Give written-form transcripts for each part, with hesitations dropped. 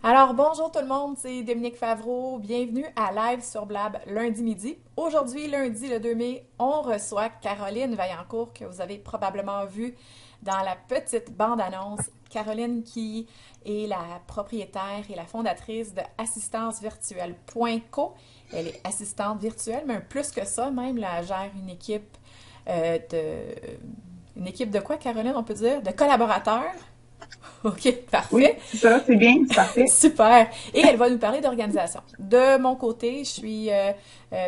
Alors, bonjour tout le monde, c'est Dominique Favreau. Bienvenue à Live sur Blab lundi midi. Aujourd'hui, lundi le 2 mai, on reçoit Caroline Vaillancourt, que vous avez probablement vue dans la petite bande-annonce. Caroline qui est la propriétaire et la fondatrice de assistancevirtuelle.co. Elle est assistante virtuelle, mais plus que ça, même, là, elle gère une équipe de... Une équipe de quoi, Caroline, on peut dire? De collaborateurs. OK, Oui, parfait. c'est ça, c'est bien, c'est parfait. Super. Et elle va nous parler d'organisation. De mon côté, je suis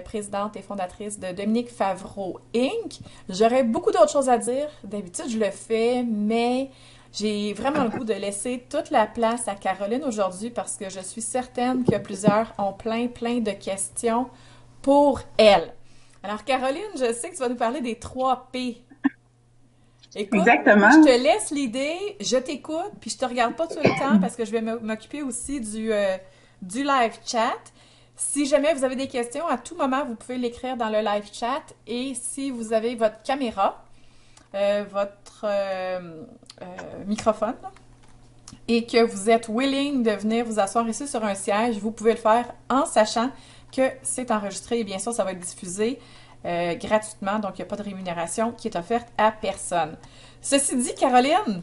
présidente et fondatrice de Dominique Favreau Inc. J'aurais beaucoup d'autres choses à dire. D'habitude, je le fais, mais j'ai vraiment le goût de laisser toute la place à Caroline aujourd'hui parce que je suis certaine que plusieurs ont plein de questions pour elle. Alors, Caroline, je sais que tu vas nous parler des 3 P. Écoute, je te Exactement. laisse l'idée, je t'écoute, puis je te regarde pas tout le temps parce que je vais m'occuper aussi du live chat. Si jamais vous avez des questions, à tout moment, vous pouvez l'écrire dans le live chat. Et si vous avez votre caméra, votre microphone, et que vous êtes willing de venir vous asseoir ici sur un siège, vous pouvez le faire en sachant que c'est enregistré et bien sûr, ça va être diffusé gratuitement, donc il n'y a pas de rémunération qui est offerte à personne. Ceci dit, Caroline,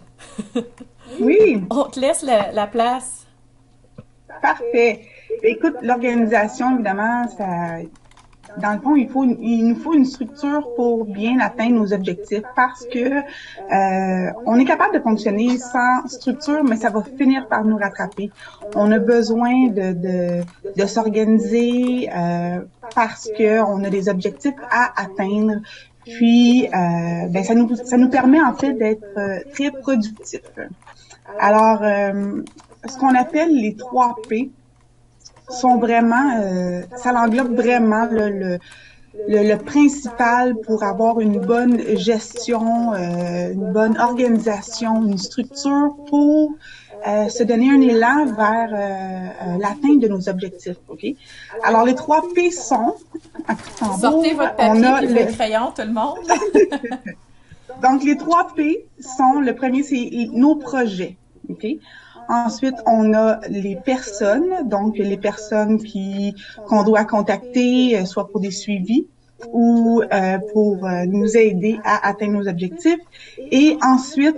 Oui, on te laisse la place. parfait. Écoute, l'organisation, évidemment, dans le fond, il nous faut une structure pour bien atteindre nos objectifs parce que on est capable de fonctionner sans structure, mais ça va finir par nous rattraper. On a besoin de s'organiser parce que on a des objectifs à atteindre. Puis, ben ça nous permet en fait d'être très productifs. Alors, ce qu'on appelle les 3 P sont vraiment, ça englobe vraiment le principal pour avoir une bonne gestion, une bonne organisation, une structure pour se donner un élan vers l'atteinte de nos objectifs. Ok. Alors les 3 P sont, un coup de Sortez tambour, votre on papier a puis votre le crayon, tout le monde. donc les 3 P sont le premier c'est nos projets. Ok. Ensuite, on a les personnes, donc les personnes qui qu'on doit contacter, soit pour des suivis ou pour nous aider à atteindre nos objectifs. Et ensuite,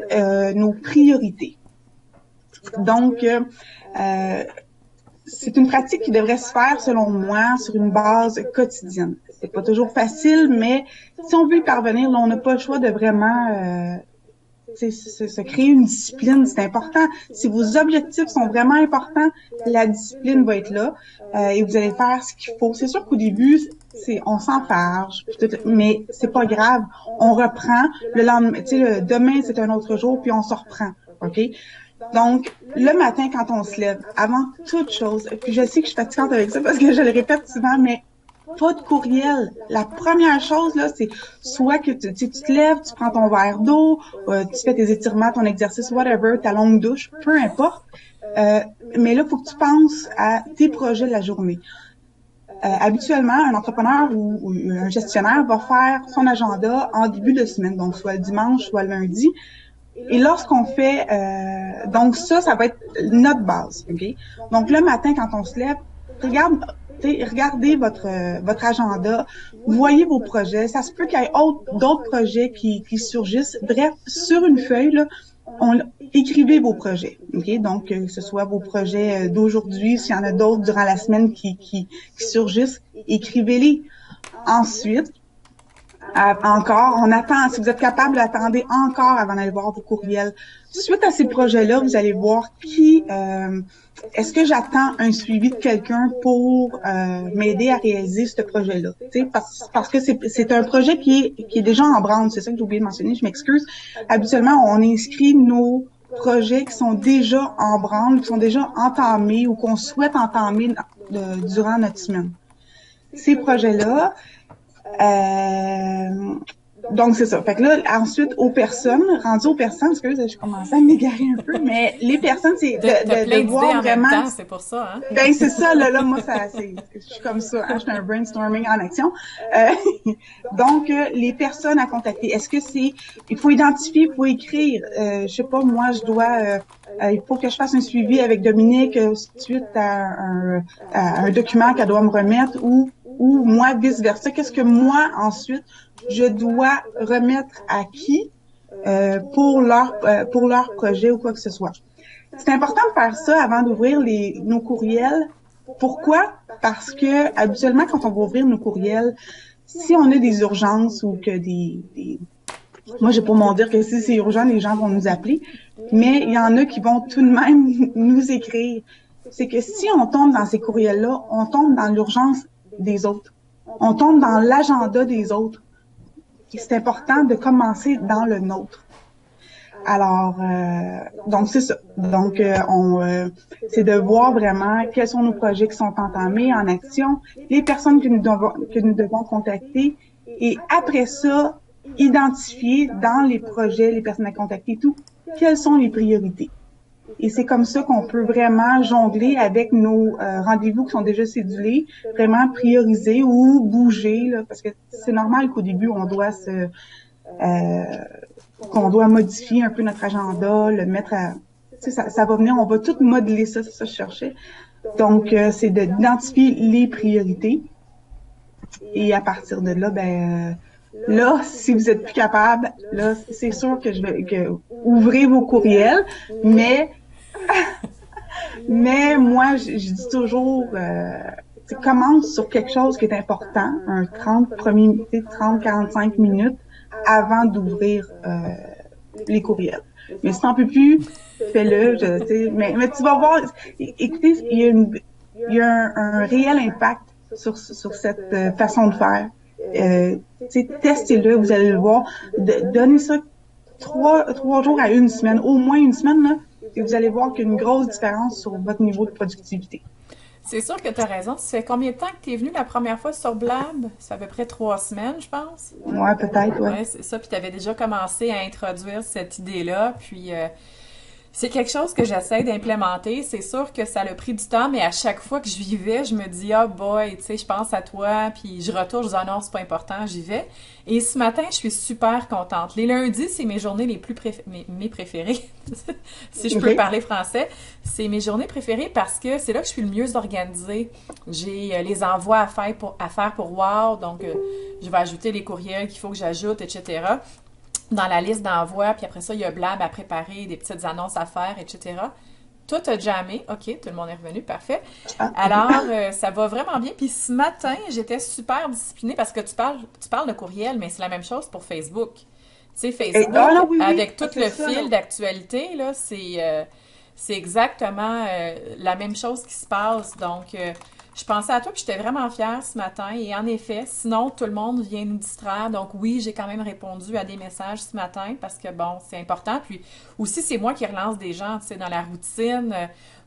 nos priorités. Donc, c'est une pratique qui devrait se faire, selon moi, sur une base quotidienne. C'est pas toujours facile, mais si on veut y parvenir, là, on n'a pas le choix de vraiment se créer une discipline, c'est important. Si vos objectifs sont vraiment importants, la discipline va être là et vous allez faire ce qu'il faut. C'est sûr qu'au début, on s'enfarge, mais c'est pas grave. On reprend le lendemain, demain c'est un autre jour, puis on se reprend. OK? Donc, le matin, quand on se lève, avant toute chose, puis je sais que je suis fatigante avec ça parce que je le répète souvent, mais pas de courriel. La première chose, là, c'est soit que tu te lèves, tu prends ton verre d'eau, tu fais tes étirements, ton exercice, whatever, ta longue douche, peu importe. Euh, mais là, il faut que tu penses à tes projets de la journée. Habituellement, un entrepreneur ou un gestionnaire va faire son agenda en début de semaine, donc soit le dimanche, soit le lundi. Et lorsqu'on fait, donc ça va être notre base, ok. Donc le matin quand on se lève, regardez votre agenda, voyez vos projets. Ça se peut qu'il y ait d'autres projets qui surgissent. Bref, sur une feuille là, écrivez vos projets, ok. Donc que ce soit vos projets d'aujourd'hui, s'il y en a d'autres durant la semaine qui surgissent, écrivez-les. Ensuite, encore, on attend. Si vous êtes capable, attendez encore avant d'aller voir vos courriels. Suite à ces projets-là, vous allez voir est-ce que j'attends un suivi de quelqu'un pour m'aider à réaliser ce projet-là. Parce que c'est un projet qui est déjà en branle. C'est ça que j'ai oublié de mentionner. Je m'excuse. Habituellement, on inscrit nos projets qui sont déjà en branle, qui sont déjà entamés ou qu'on souhaite entamer durant notre semaine. Ces projets-là, Donc, c'est ça. Fait que là, ensuite, rendu aux personnes, parce que là, je commençais à m'égarer un peu, mais les personnes, c'est de voir en vraiment... même temps, c'est pour ça, hein? Ben, c'est ça, là, moi, je suis comme ça, hein, je suis un brainstorming en action. Donc, les personnes à contacter, est-ce que il faut identifier, il faut écrire, je sais pas, moi, il faut que je fasse un suivi avec Dominique suite à un document qu'elle doit me remettre ou moi, vice-versa. Qu'est-ce que moi, ensuite, je dois remettre à qui pour leur projet ou quoi que ce soit. C'est important de faire ça avant d'ouvrir nos courriels. Pourquoi? Parce que habituellement, quand on va ouvrir nos courriels, si on a des urgences ou que moi, j'ai pas m'en dire que si c'est urgent, les gens vont nous appeler, mais il y en a qui vont tout de même nous écrire. C'est que si on tombe dans ces courriels-là, on tombe dans l'urgence des autres. On tombe dans l'agenda des autres. Et c'est important de commencer dans le nôtre. Alors, donc c'est ça. Donc, c'est de voir vraiment quels sont nos projets qui sont entamés en action, les personnes que nous devons contacter, et après ça, identifier dans les projets, les personnes à contacter, tout, quelles sont les priorités. Et c'est comme ça qu'on peut vraiment jongler avec nos rendez-vous qui sont déjà cédulés, vraiment prioriser ou bouger, là, parce que c'est normal qu'au début, on doit qu'on doit modifier un peu notre agenda, le mettre à... Tu sais, ça va venir, on va tout modeler ça, c'est ça que je cherchais. Donc, c'est d'identifier les priorités. Et à partir de là, là, si vous êtes plus capable, là, c'est sûr que ouvrez vos courriels, mais moi, je dis toujours, commence sur quelque chose qui est important, un 30-45 minutes avant d'ouvrir les courriels. Mais si t'en peux plus, fais-le, mais tu vas voir, écoutez, il y a un réel impact sur cette façon de faire. Testez-le, vous allez le voir. Donnez ça 3 jours à une semaine, au moins une semaine, là, et vous allez voir qu'il y a une grosse différence sur votre niveau de productivité. C'est sûr que tu as raison. Ça fait combien de temps que tu es venu la première fois sur Blab? Ça fait à peu près 3 semaines, je pense. Ouais, peut-être, ouais. Ouais, c'est ça. Puis tu avais déjà commencé à introduire cette idée-là. Puis c'est quelque chose que j'essaie d'implémenter. C'est sûr que ça a pris du temps, mais à chaque fois que je vivais, je me dis, ah boy, tu sais, je pense à toi, puis je retourne, je dis, ah non, c'est pas important, j'y vais. Et ce matin, je suis super contente. Les lundis, c'est mes journées les plus mes préférées, si je peux parler français. C'est mes journées préférées parce que c'est là que je suis le mieux organisée. J'ai les envois à faire pour Wow, donc je vais ajouter les courriels qu'il faut que j'ajoute, etc. dans la liste d'envoi, puis après ça, il y a Blab à préparer, des petites annonces à faire, etc. Tout a jammé. OK, tout le monde est revenu. Parfait. Alors, ça va vraiment bien. Puis ce matin, j'étais super disciplinée parce que tu parles de courriel, mais c'est la même chose pour Facebook. Tu sais, Facebook, avec tout le fil d'actualité, là, c'est exactement la même chose qui se passe. Donc, je pensais à toi puis j'étais vraiment fière ce matin. Et en effet, sinon, tout le monde vient nous distraire. Donc oui, j'ai quand même répondu à des messages ce matin parce que, bon, c'est important. Puis aussi, c'est moi qui relance des gens, tu sais, dans la routine.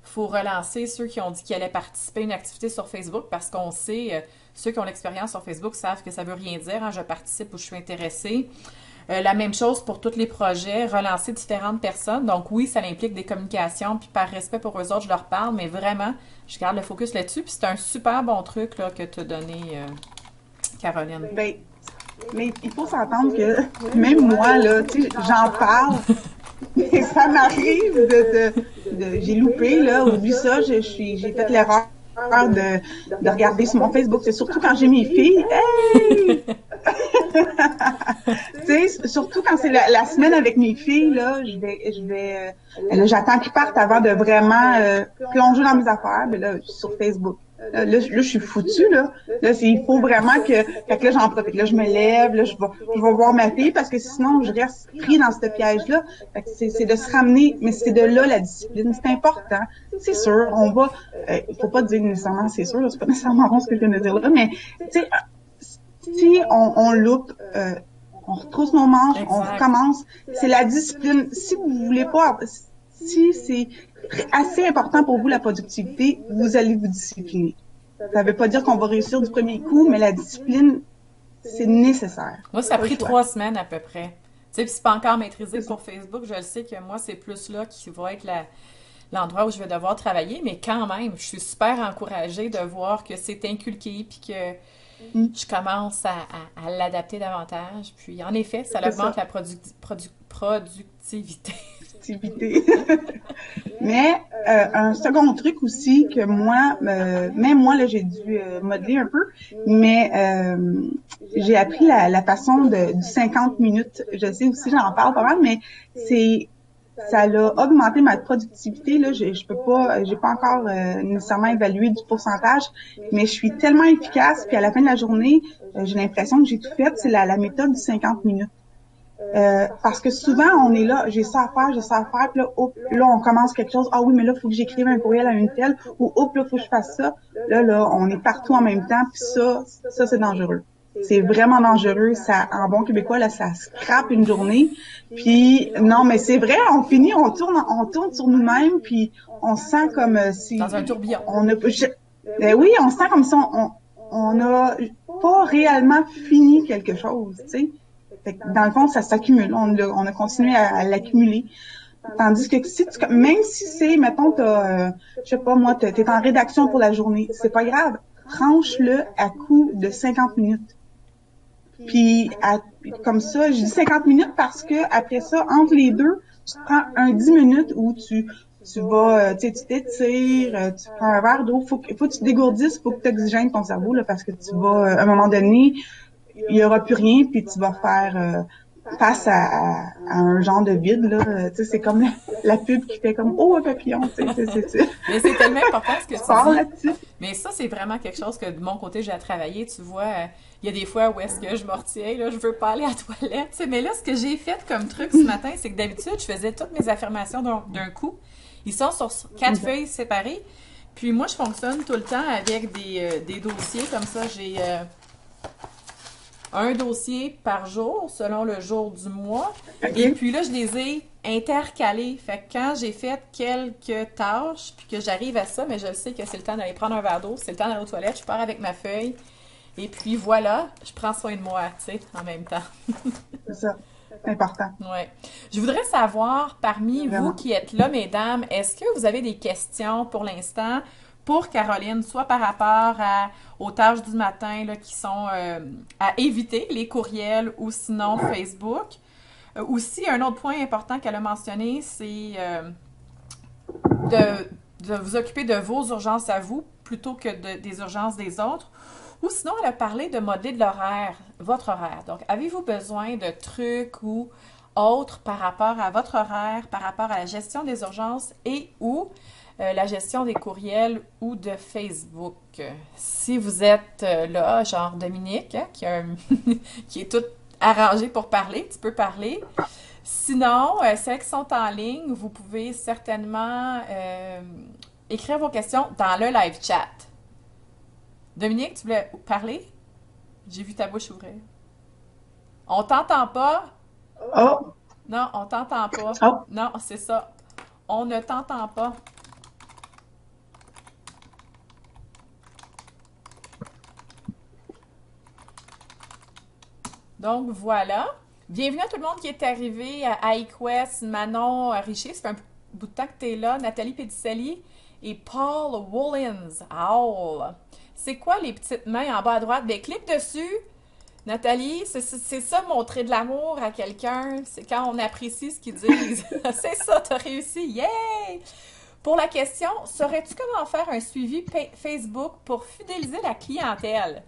Faut relancer ceux qui ont dit qu'ils allaient participer à une activité sur Facebook parce qu'on sait, ceux qui ont l'expérience sur Facebook savent que ça veut rien dire, hein, je participe ou je suis intéressée. La même chose pour tous les projets, relancer différentes personnes. Donc oui, ça implique des communications, puis par respect pour eux autres, je leur parle, mais vraiment, je garde le focus là-dessus. Puis c'est un super bon truc là, que tu as donné, Caroline. Ben, mais il faut s'entendre que même moi, là, tu sais, j'en parle, mais ça m'arrive j'ai loupé, là, oublie ça, j'ai fait l'erreur de regarder sur mon Facebook. C'est surtout quand j'ai mes filles. Hey! Tu sais, surtout quand c'est la semaine avec mes filles, là, là, j'attends qu'ils partent avant de vraiment plonger dans mes affaires. Mais là, je suis sur Facebook. Là, je suis foutue, là. Là, il faut vraiment fait que là, j'en profite. Là, je me lève, là, je vais voir ma fille parce que sinon, je reste pris dans ce piège-là. Fait que c'est de se ramener, mais c'est de là la discipline. C'est important. C'est sûr, il faut pas dire nécessairement c'est sûr, là, c'est pas nécessairement bon ce que je viens de dire là, mais, tu sais, si on loupe, on retrousse nos manches, on recommence. C'est la discipline. Si vous voulez pas, si c'est assez important pour vous la productivité, vous allez vous discipliner. Ça veut pas dire qu'on va réussir du premier coup, mais la discipline, c'est nécessaire. Moi, ça a Pas le pris choix. 3 semaines à peu près. Tu sais, puis c'est pas encore maîtrisé pour Facebook. Je le sais que moi, c'est plus là qui va être l'endroit où je vais devoir travailler, mais quand même, je suis super encouragée de voir que c'est inculqué puis que Mm, je commence à l'adapter davantage. Puis en effet, ça c'est augmente ça, la productivité. activité. Mais un second truc aussi que moi, même moi, là, j'ai dû modeler un peu, mais j'ai appris la façon du 50 minutes. Je sais aussi, j'en parle pas mal, mais c'est ça l'a augmenté ma productivité. Là, je peux pas, j'ai pas encore nécessairement évalué du pourcentage, mais je suis tellement efficace, puis à la fin de la journée, j'ai l'impression que j'ai tout fait. C'est la méthode du 50 minutes. Parce que souvent, on est là, j'ai ça à faire, puis là, hop, là, on commence quelque chose. Ah oui, mais là, il faut que j'écrive un courriel à une telle, ou hop, là, il faut que je fasse ça. Là, on est partout en même temps, puis ça, c'est dangereux. C'est vraiment dangereux. Ça, en bon québécois, là, ça scrape une journée. Puis, non, mais c'est vrai, on finit, on tourne sur nous-mêmes, puis on se sent comme Dans un si tourbillon. on a, ben oui, on se sent comme si on a pas réellement fini quelque chose, tu sais. Fait que dans le fond, ça s'accumule. On a continué à l'accumuler. Tandis que si même si c'est, mettons, je sais pas moi, t'es en rédaction pour la journée, c'est pas grave. Tranche-le à coup de 50 minutes. Puis, comme ça, je dis 50 minutes parce que après ça, entre les deux, tu te prends un 10 minutes où tu vas, tu sais, tu t'étires, tu prends un verre d'eau. Faut que tu te dégourdisses, faut que tu oxygènes ton cerveau, là, parce que tu vas, à un moment donné, il y aura plus rien, puis tu vas faire face à un genre de vide, là. Tu sais, c'est comme la pub qui fait comme «Oh, un papillon», tu sais, Mais c'est tellement important ce que tu tu pars dis. là-dessus. Mais ça, c'est vraiment quelque chose que de mon côté, j'ai à travailler. Tu vois, il y a des fois où est-ce que je me retiens, là, je veux pas aller à la toilette. Tu sais, mais là, ce que j'ai fait comme truc ce matin, c'est que d'habitude, je faisais toutes mes affirmations d'un coup. Ils sont sur 4 feuilles séparées. Puis moi, je fonctionne tout le temps avec des dossiers comme ça. J'ai un dossier par jour selon le jour du mois. Et OK? puis là, je les ai intercalés. Fait que quand j'ai fait quelques tâches, puis que j'arrive à ça, mais je sais que c'est le temps d'aller prendre un verre d'eau, c'est le temps d'aller aux toilettes, je pars avec ma feuille. Et puis voilà, je prends soin de moi, tu sais, en même temps. C'est ça. C'est important. Ouais. Je voudrais savoir, parmi vous Vraiment. qui êtes là, mesdames, est-ce que vous avez des questions pour l'instant pour Caroline, soit par rapport aux tâches du matin là, qui sont à éviter, les courriels ou sinon Facebook? Aussi, un autre point important qu'elle a mentionné, c'est de vous occuper de vos urgences à vous plutôt que des urgences des autres. Ou sinon, elle a parlé de modeler de l'horaire, votre horaire. Donc, avez-vous besoin de trucs ou autres par rapport à votre horaire, par rapport à la gestion des urgences et ou la gestion des courriels ou de Facebook? Si vous êtes là, genre Dominique, hein, qui est toute arrangée pour parler, tu peux parler. Sinon, celles qui sont en ligne, vous pouvez certainement écrire vos questions dans le live chat. Dominique, tu voulais parler? J'ai vu ta bouche ouvrir. On t'entend pas? Oh! Non, on t'entend pas. Oh! Non, c'est ça. On ne t'entend pas. Donc voilà. Bienvenue à tout le monde qui est arrivé à iQuest, Manon Richer. Ça fait un bout de temps que tu es là. Nathalie Pedicelli et Paul Wollins. Owl. C'est quoi les petites mains en bas à droite? Ben, clique dessus. Nathalie, c'est ça montrer de l'amour à quelqu'un. C'est quand on apprécie ce qu'ils disent. C'est ça, t'as réussi. Yay! Pour la question, saurais-tu comment faire un suivi Facebook pour fidéliser la clientèle?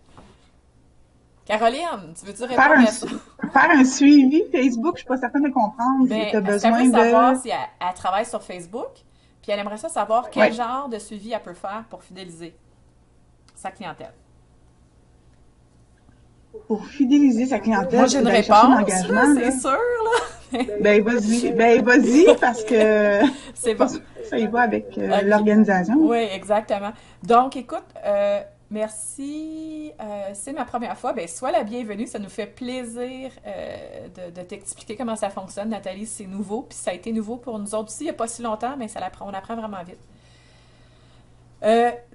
Caroline, tu veux-tu Faire répondre un, à ça? faire un suivi Facebook, je suis pas certaine de comprendre. Ben, Tu as est-ce qu'elle veut besoin savoir de... si elle travaille sur Facebook, puis elle aimerait ça savoir quel Ouais. genre de suivi elle peut faire pour fidéliser sa clientèle. Pour fidéliser sa Moi, clientèle, j'ai une ben, chercher réponse, là, l'engagement, c'est là. sûr, là. Ben, vas-y, parce que C'est pas bon. sûr que ça y va avec OK. l'organisation. Oui, exactement. Donc, écoute, merci. C'est ma première fois. Ben, sois la bienvenue. Ça nous fait plaisir de t'expliquer comment ça fonctionne, Nathalie. C'est nouveau, puis ça a été nouveau pour nous autres aussi il n'y a pas si longtemps, mais on apprend vraiment vite.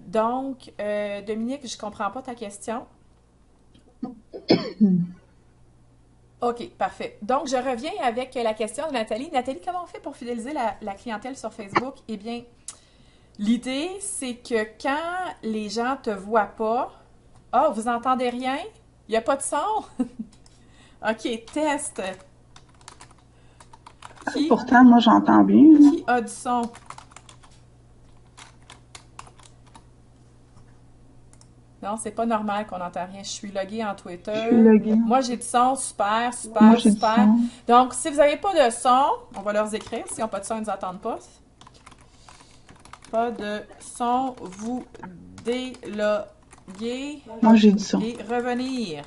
Donc, Dominique, je comprends pas ta question. OK, parfait. Donc, je reviens avec la question de Nathalie. Nathalie, comment on fait pour fidéliser la clientèle sur Facebook? Eh bien, l'idée, c'est que quand les gens te voient pas, ah, vous entendez rien? Il n'y a pas de son? OK, test. Qui, Pourtant, moi, j'entends bien, là. qui a du son? Non, c'est pas normal qu'on n'entend rien. Je suis loguée en Je suis Twitter. loguée. Moi, j'ai du son. Super, Moi, super, j'ai du super. son. Donc, si vous n'avez pas de son, on va leur écrire. S'ils n'ont pas de son, ils ne nous entendent pas. Pas de son, vous déloguer Moi, j'ai du son. et revenir.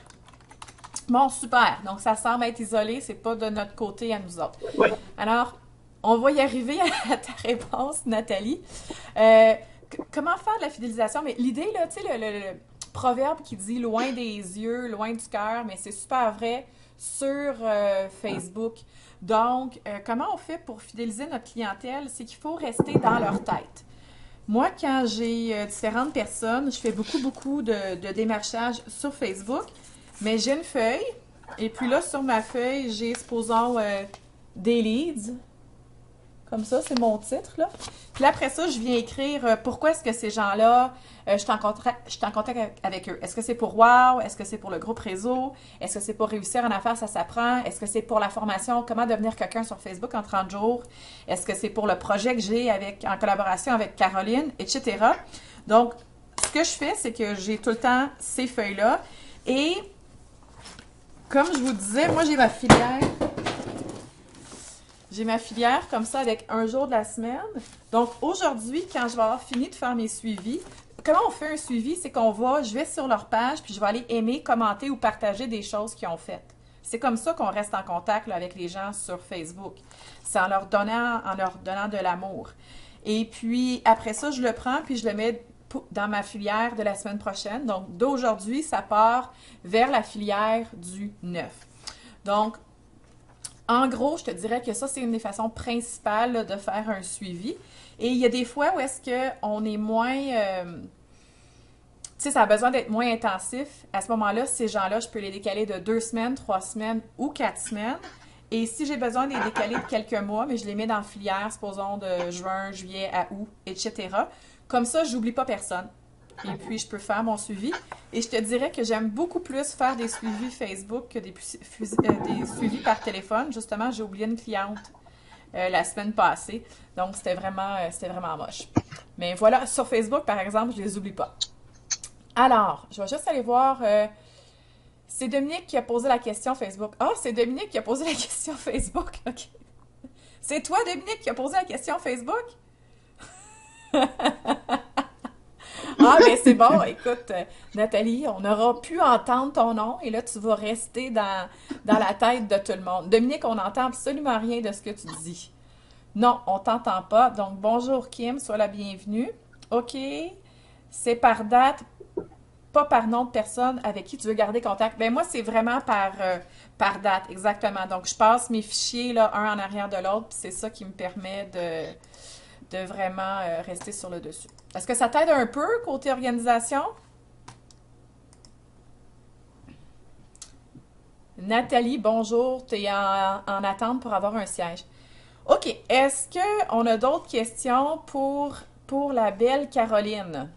Bon, super. Donc, ça semble être isolé. C'est pas de notre côté à nous autres. Oui. Alors, on va y arriver à ta réponse, Nathalie. Comment faire de la fidélisation? Mais l'idée, là, tu sais, le proverbe qui dit loin des yeux, loin du cœur, mais c'est super vrai sur Facebook. Donc, comment on fait pour fidéliser notre clientèle? C'est qu'il faut rester dans leur tête. Moi, quand j'ai différentes personnes, je fais beaucoup de démarchage sur Facebook, mais j'ai une feuille, et puis là, sur ma feuille, j'ai, supposons, des leads. Comme ça, c'est mon titre, là. Puis là, après ça, je viens écrire pourquoi est-ce que ces gens-là, je suis en contact avec eux. Est-ce que c'est pour Wow? Est-ce que c'est pour le groupe réseau? Est-ce que c'est pour réussir en affaires, ça s'apprend? Est-ce que c'est pour la formation, comment devenir quelqu'un sur Facebook en 30 jours? Est-ce que c'est pour le projet que j'ai en collaboration avec Caroline, etc. Donc, ce que je fais, c'est que j'ai tout le temps ces feuilles-là. Et, comme je vous disais, moi, j'ai ma filière. J'ai ma filière comme ça avec un jour de la semaine. Donc, aujourd'hui, quand je vais avoir fini de faire mes suivis, comment on fait un suivi? C'est je vais sur leur page, puis je vais aller aimer, commenter ou partager des choses qu'ils ont faites. C'est comme ça qu'on reste en contact là, avec les gens sur Facebook. C'est en leur donnant de l'amour. Et puis, après ça, je le prends, puis je le mets dans ma filière de la semaine prochaine. Donc, d'aujourd'hui, ça part vers la filière du 9. Donc, en gros, je te dirais que ça, c'est une des façons principales là, de faire un suivi. Et il y a des fois où est-ce qu'on est moins... tu sais, ça a besoin d'être moins intensif. À ce moment-là, ces gens-là, je peux les décaler de 2 semaines, 3 semaines ou 4 semaines. Et si j'ai besoin de les décaler de quelques mois, mais je les mets dans filière, supposons de juin, juillet à août, etc. Comme ça, j'oublie pas personne. Et puis, je peux faire mon suivi. Et je te dirais que j'aime beaucoup plus faire des suivis Facebook que des suivis par téléphone. Justement, j'ai oublié une cliente la semaine passée. Donc, c'était vraiment moche. Mais voilà, sur Facebook, par exemple, je les oublie pas. Alors, je vais juste aller voir. C'est Dominique qui a posé la question Facebook. Ah, c'est Dominique qui a posé la question Facebook. OK. C'est toi, Dominique, qui a posé la question Facebook? Ah, ben c'est bon. Écoute, Nathalie, on aura pu entendre ton nom et là, tu vas rester dans la tête de tout le monde. Dominique, on n'entend absolument rien de ce que tu dis. Non, on t'entend pas. Donc, bonjour Kim, sois la bienvenue. OK. C'est par date, pas par nom de personne avec qui tu veux garder contact. Ben moi, c'est vraiment par date, exactement. Donc, je passe mes fichiers là, un en arrière de l'autre, puis c'est ça qui me permet de vraiment rester sur le dessus. Est-ce que ça t'aide un peu côté organisation? Nathalie, bonjour. Tu es en attente pour avoir un siège. OK. Est-ce qu'on a d'autres questions pour la belle Caroline?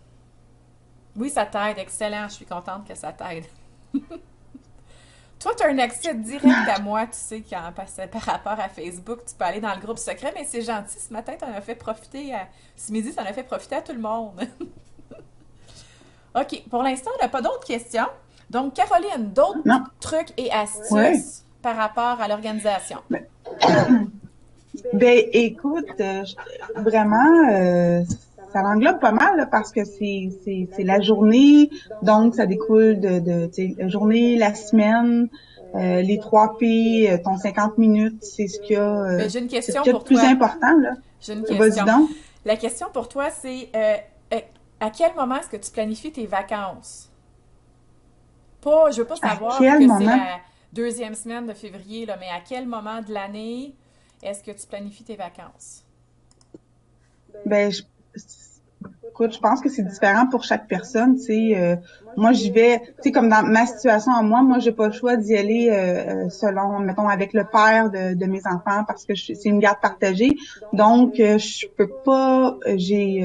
Oui, ça t'aide. Excellent. Je suis contente que ça t'aide. Toi, tu as un accès direct à moi, tu sais, par rapport à Facebook, tu peux aller dans le groupe secret, mais c'est gentil. Ce matin, t'en as fait profiter ce midi, t'en as fait profiter à tout le monde. OK. Pour l'instant, on n'a pas d'autres questions. Donc, Caroline, d'autres Non. trucs et Ouais. astuces par rapport à l'organisation? Ben, écoute, vraiment, ça l'englobe pas mal là, parce que c'est la journée, donc ça découle tu sais, la journée, la semaine, les 3 P, ton 50 minutes, c'est ce qu'il y a, Ben, j'ai une c'est ce question qu'il y a pour de plus toi. important là. J'ai une Vas-y question. donc. La question pour toi, c'est à quel moment est-ce que tu planifies tes vacances? Pas, je veux pas À savoir quel que c'est moment? la deuxième semaine de février, là, mais à quel moment de l'année est-ce que tu planifies tes vacances? Ben, écoute, je pense que c'est différent pour chaque personne, tu sais. Moi, j'y vais, tu sais, comme dans ma situation à moi, j'ai pas le choix d'y aller selon, mettons, avec le père de mes enfants parce que c'est une garde partagée. Donc, je peux pas, j'ai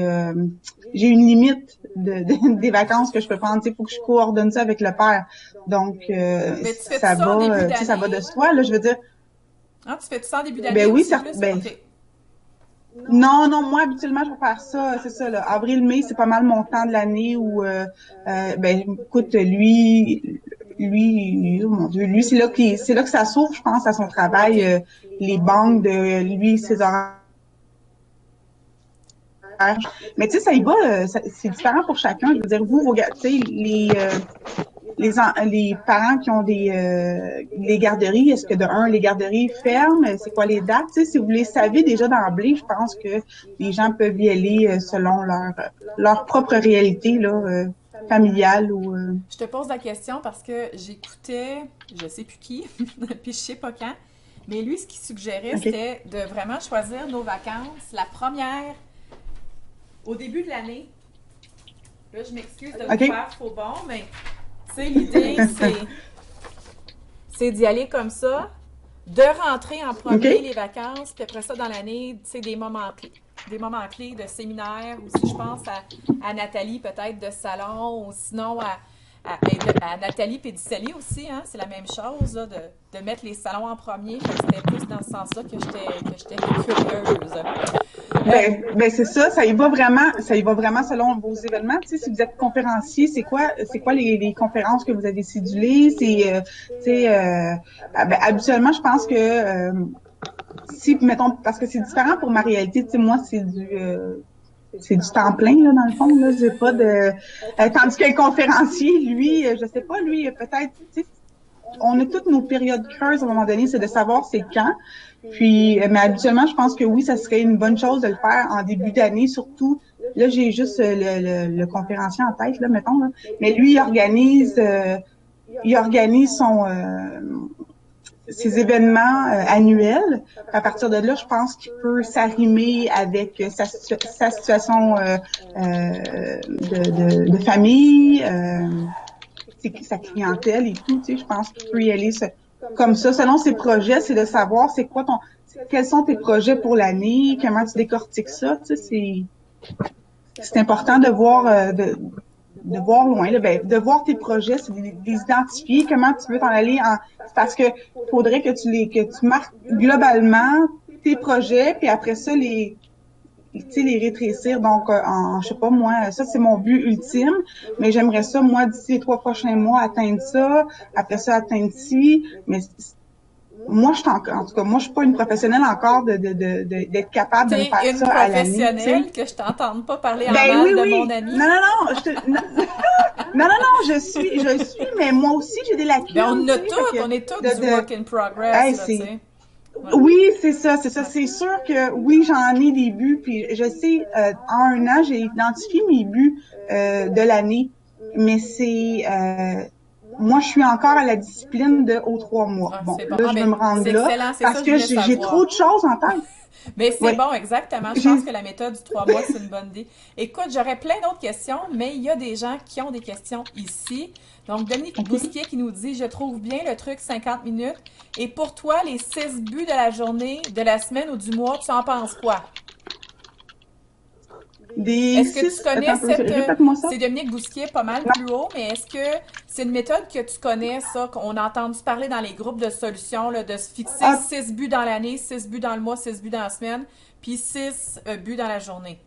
une limite des vacances que je peux prendre. Tu sais, faut que je coordonne ça avec le père. Donc, Mais tu fais ça en début tu sais, ça va d'année? de soi, là. Je veux dire, Ah, tu fais ça en début d'année ben oui, aussi, ça, plus? ben OK. non, moi habituellement je vais faire ça, c'est ça là. Avril, mai, c'est pas mal mon temps de l'année où ben écoute, oh mon Dieu, lui c'est là que ça s'ouvre, je pense, à son travail, OK. les banques de lui, ses horaires. Mais tu sais, ça y va, c'est différent pour chacun. Je veux dire, vous tu sais, les parents qui ont les garderies, est-ce que de un, les garderies ferment? C'est quoi les dates? Tu sais, si vous les savez déjà d'emblée, je pense que les gens peuvent y aller selon leur propre réalité là, familiale ou Je te pose la question parce que j'écoutais, je sais plus qui, puis je sais pas quand, mais lui, ce qu'il suggérait, OK. c'était de vraiment choisir nos vacances. La première, au début de l'année, là, je m'excuse de vous OK. faire faux bon, mais tu sais, l'idée, c'est d'y aller comme ça, de rentrer en premier OK. les vacances, puis après ça, dans l'année, tu sais, des moments clés. Des moments clés de séminaire, ou si je pense à Nathalie, peut-être de salon, ou sinon à Nathalie Pédicelli aussi, hein, c'est la même chose, là, de mettre les salons en premier. Fait que c'était plus dans ce sens-là que j'étais curieuse. Ben c'est ça, ça y va vraiment selon vos événements. Tu sais, si vous êtes conférencier, c'est quoi les conférences que vous avez cédulées? Tu sais, ben, habituellement, je pense que si, mettons, parce que c'est différent pour ma réalité, tu sais, moi, c'est du temps plein, là, dans le fond, là, j'ai pas de, tandis qu'un conférencier, lui, je sais pas, lui, peut-être, tu sais, on a toutes nos périodes creuses à un moment donné, c'est de savoir c'est quand. Puis, mais habituellement, je pense que oui, ça serait une bonne chose de le faire en début d'année, surtout. Là, j'ai juste le conférencier en tête, là, mettons, là. Mais lui, il organise ses événements annuels. À partir de là, je pense qu'il peut s'arrimer avec sa situation de famille, sa clientèle et tout. Tu sais, je pense qu'il peut y aller comme ça. Selon ses projets, c'est de savoir quels sont tes projets pour l'année, comment tu décortiques ça. Tu sais, c'est important de voir de voir loin, là, ben, de voir tes projets, c'est de les identifier, comment tu veux t'en aller parce que faudrait que tu marques globalement tes projets, puis après ça, tu sais, les rétrécir. Donc, je sais pas, moi, ça, c'est mon but ultime, mais j'aimerais ça, moi, d'ici les 3 prochains mois, atteindre ça, après ça, atteindre ci, mais moi, en tout cas, moi, je suis pas une professionnelle encore d'être capable de me T'es faire une ça à l'année, tu sais. professionnelle que je t'entende pas parler en Ben mal de mon oui. ami. Non, je suis, mais moi aussi, j'ai des Ben, lacunes, tu sais, on est toutes du work in progress, hey, là, tu sais. Ouais. oui, c'est ça. C'est sûr que oui, j'en ai des buts, puis je sais, en un an, j'ai identifié mes buts de l'année, mais moi, je suis encore à la discipline aux 3 mois. Ah, Bon, c'est bon. là, Ah, je veux ben, me rendre c'est là excellent, c'est ça parce que je que voulais j'ai trop savoir. de choses en tête. Mais c'est Oui, bon, exactement. Je j'ai, pense que la méthode du 3 mois, c'est une bonne idée. Écoute, j'aurais plein d'autres questions, mais il y a des gens qui ont des questions ici. Donc, Dominique OK. Bousquier qui nous dit, je trouve bien le truc 50 minutes. Et pour toi, les 6 buts de la journée, de la semaine ou du mois, tu en penses quoi? Est-ce que tu connais attends un peu, répète-moi ça. c'est Dominique Bousquier pas mal plus haut, mais est-ce que c'est une méthode que tu connais, ça, qu'on a entendu parler dans les groupes de solutions, là, de se fixer Ah, 6 buts dans l'année, 6 buts dans le mois, 6 buts dans la semaine, puis 6 buts dans la journée?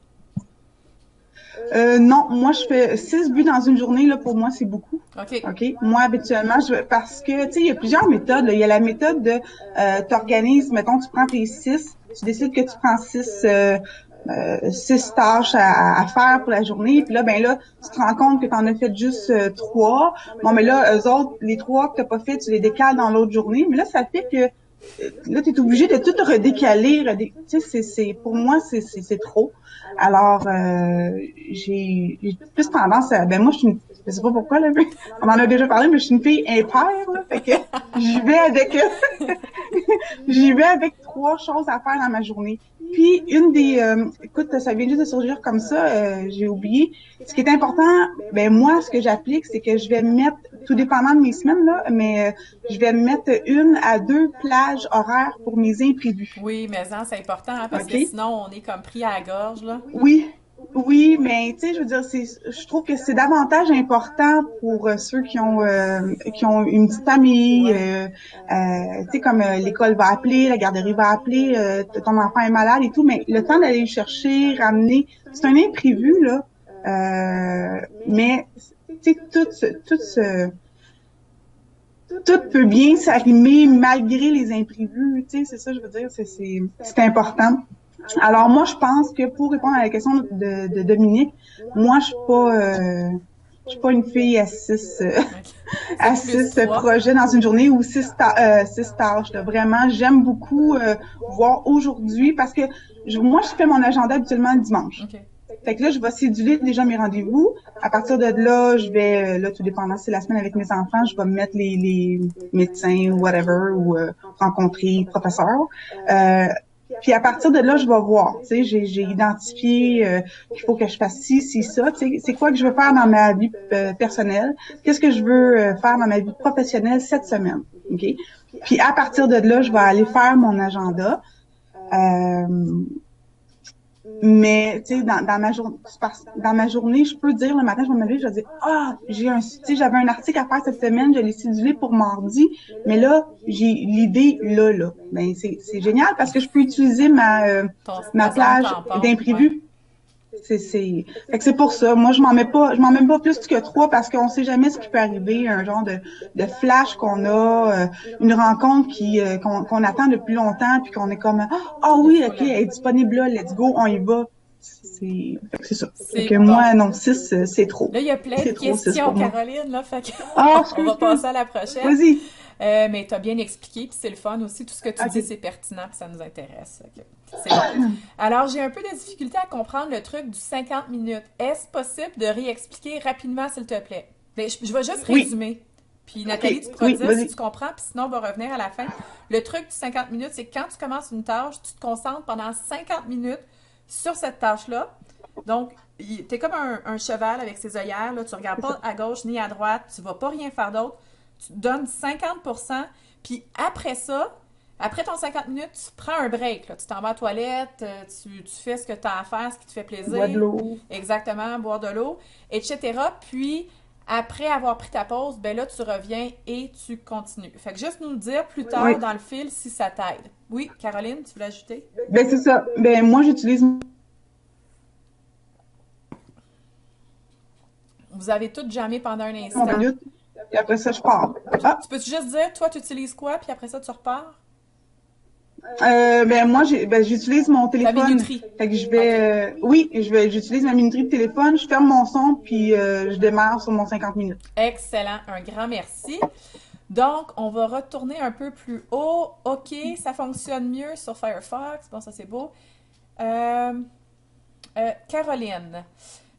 non, moi, je fais 6 buts dans une journée, là, pour moi, c'est beaucoup. OK. OK? Moi, habituellement, parce que, tu sais, il y a plusieurs méthodes, là. Il y a la méthode de, t'organises, mettons, tu prends tes 6, tu décides que tu prends 6 tâches à faire pour la journée, puis là, ben là, tu te rends compte que tu en as fait juste 3. Bon, mais là, eux autres, les 3 que tu n'as pas fait, tu les décales dans l'autre journée. Mais là, ça fait que là, t'es obligé de tout redécaler, tu sais, pour moi, c'est trop. Alors, j'ai plus tendance à, ben moi, je sais pas pourquoi, là, mais on en a déjà parlé, mais je suis une fille impaire, là, fait que j'y vais avec, j'y vais avec 3 choses à faire dans ma journée. Puis, écoute, ça vient juste de surgir comme ça, j'ai oublié. Ce qui est important, ben moi, ce que j'applique, c'est que je vais mettre, tout dépendant de mes semaines, là, mais je vais mettre 1 à 2 plages horaires pour mes imprévus. Oui, mais ça, c'est important, hein, parce que OK? sinon, on est comme pris à la gorge, là. Oui, oui, mais tu sais, je veux dire, je trouve que c'est davantage important pour ceux qui ont une petite famille, Ouais. tu sais, comme l'école va appeler, la garderie va appeler, ton enfant est malade et tout, mais le temps d'aller le chercher, ramener, c'est un imprévu là, mais tu sais, tout peut bien s'arrimer malgré les imprévus, tu sais, c'est ça, je veux dire, c'est important. Alors moi, je pense que pour répondre à la question de Dominique, moi, je suis pas une fille à à C'est plus 3. projets dans une journée ou 6 tâches. Là. Vraiment, j'aime beaucoup voir aujourd'hui parce que moi, je fais mon agenda habituellement le dimanche. OK. Fait que là, je vais céduler déjà mes rendez-vous. À partir de là, je vais, là, tout dépendant, si c'est la semaine avec mes enfants, je vais mettre les médecins ou whatever, ou rencontrer professeurs. Puis à partir de là, je vais voir. Tu sais, j'ai identifié qu'il faut que je fasse ci, ça. Tu sais, c'est quoi que je veux faire dans ma vie personnelle? Qu'est-ce que je veux faire dans ma vie professionnelle cette semaine? OK? Puis à partir de là, je vais aller faire mon agenda. Mais tu sais, dans ma journée, je peux dire le matin, je vais me lever, je vais dire j'avais un article à faire cette semaine, je l'ai cédulé pour mardi, mais là j'ai l'idée là. Ben c'est génial parce que je peux utiliser ma plage d'imprévu. Fait que c'est pour ça. Moi, je m'en mets pas plus que 3 parce qu'on sait jamais ce qui peut arriver, un genre de flash qu'on a, une rencontre qu'on attend depuis longtemps puis qu'on est comme oui, OK, elle est disponible là, let's go, on y va. C'est ça. Fait que bon. moi, non, 6, c'est trop. Là, il y a plein de questions, Caroline, là, fait que on va passer à la prochaine. Vas-y. Mais tu as bien expliqué, puis c'est le fun aussi. Tout ce que tu dis, c'est pertinent, puis ça nous intéresse. Okay. C'est bon. Alors, j'ai un peu de difficulté à comprendre le truc du 50 minutes. Est-ce possible de réexpliquer rapidement, s'il te plaît? Ben, je vais juste résumer. Puis Nathalie, tu pourras dire si tu comprends, puis sinon, on va revenir à la fin. Le truc du 50 minutes, c'est que quand tu commences une tâche, tu te concentres pendant 50 minutes sur cette tâche-là. Donc, t'es comme un cheval avec ses œillères, là, tu regardes pas à gauche ni à droite, tu vas pas rien faire d'autre. Tu te donnes 50%, puis après ça, après ton 50 minutes, tu prends un break. Là. Tu t'en vas à la toilette, tu fais ce que tu as à faire, ce qui te fait plaisir. Boire de l'eau. Exactement, boire de l'eau, etc. Puis, après avoir pris ta pause, ben là, tu reviens et tu continues. Fait que juste nous le dire plus tard dans le fil si ça t'aide. Oui, Caroline, tu voulais ajouter? Ben, c'est ça. Ben, moi, j'utilise... Vous avez toutes jamais pendant un instant. Et après ça, je pars. Tu peux juste dire, toi, tu utilises quoi, puis après ça, tu repars? Ben moi, j'utilise mon téléphone. Ta minuterie. Fait que je vais, j'utilise ma minuterie de téléphone, je ferme mon son, puis je démarre sur mon 50 minutes. Excellent, un grand merci. Donc, on va retourner un peu plus haut. OK, ça fonctionne mieux sur Firefox. Bon, ça c'est beau. Caroline,